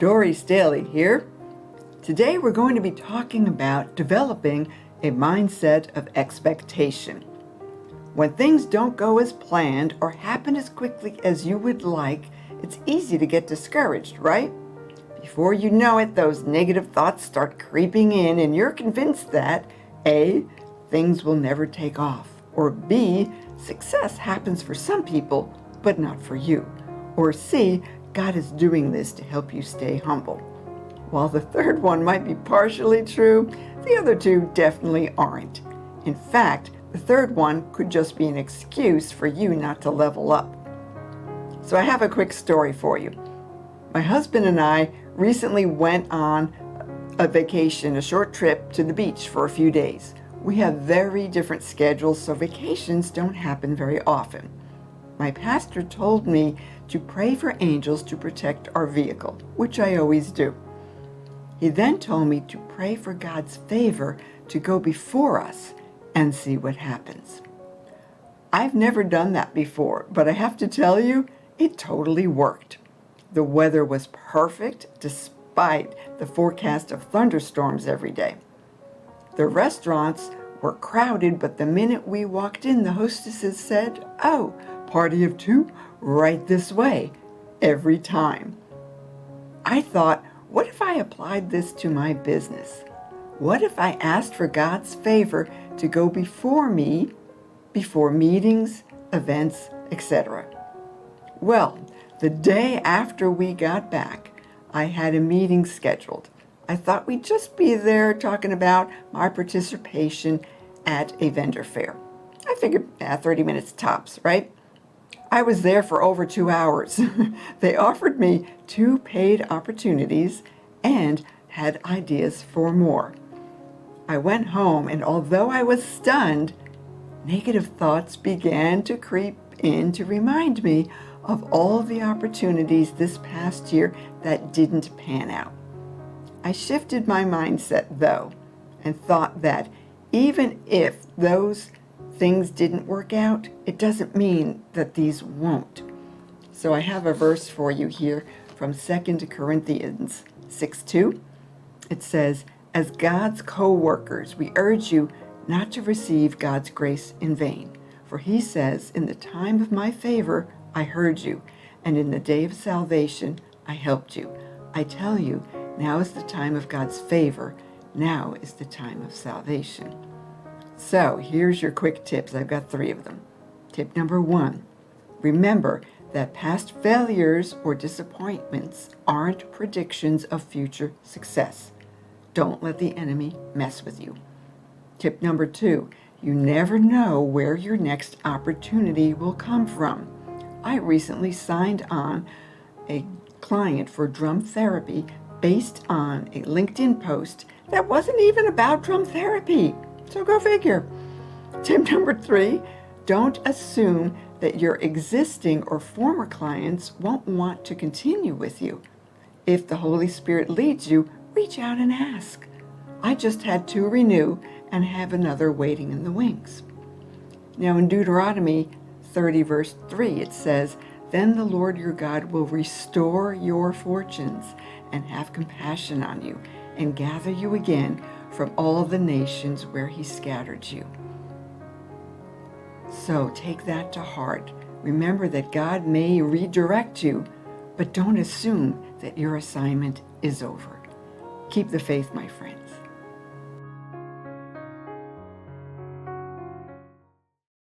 Dory Staley here. Today we're going to be talking about developing a mindset of expectation. When things don't go as planned or happen as quickly as you would like, it's easy to get discouraged, right? Before you know it, those negative thoughts start creeping in and you're convinced that A, things will never take off, or B, success happens for some people, but not for you, or C, God is doing this to help you stay humble. While the third one might be partially true, the other two definitely aren't. In fact, the third one could just be an excuse for you not to level up. So I have a quick story for you. My husband and I recently went on a vacation, a short trip to the beach for a few days. We have very different schedules, so vacations don't happen very often. My pastor told me to pray for angels to protect our vehicle, which I always do. He then told me to pray for God's favor to go before us and see what happens. I've never done that before, but I have to tell you, it totally worked. The weather was perfect despite the forecast of thunderstorms every day. The restaurants were crowded, but the minute we walked in, the hostesses said, "Oh, party of two, right this way," every time. I thought, what if I applied this to my business? What if I asked for God's favor to go before me, before meetings, events, etc.? Well, the day after we got back, I had a meeting scheduled. I thought we'd just be there talking about my participation at a vendor fair. I figured 30 minutes tops, right? I was there for over 2 hours. They offered me 2 paid opportunities and had ideas for more. I went home, and although I was stunned, negative thoughts began to creep in to remind me of all the opportunities this past year that didn't pan out. I shifted my mindset, though, and thought that even if those things didn't work out, it doesn't mean that these won't. So I have a verse for you here from 2 Corinthians 6:2. It says, "As God's co-workers, we urge you not to receive God's grace in vain. For he says, in the time of my favor, I heard you, and in the day of salvation, I helped you. I tell you, now is the time of God's favor. Now is the time of salvation." So here's your quick tips. I've got 3 of them. Tip number 1, remember that past failures or disappointments aren't predictions of future success. Don't let the enemy mess with you. Tip number 2, you never know where your next opportunity will come from. I recently signed on a client for drum therapy based on a LinkedIn post that wasn't even about drum therapy. So go figure. Tip number 3, don't assume that your existing or former clients won't want to continue with you. If the Holy Spirit leads you, reach out and ask. I just had 2 renew and have another waiting in the wings. Now in Deuteronomy 30 verse 3, it says, "Then the Lord your God will restore your fortunes and have compassion on you and gather you again from all the nations where he scattered you." So take that to heart. Remember that God may redirect you, but don't assume that your assignment is over. Keep the faith, my friend.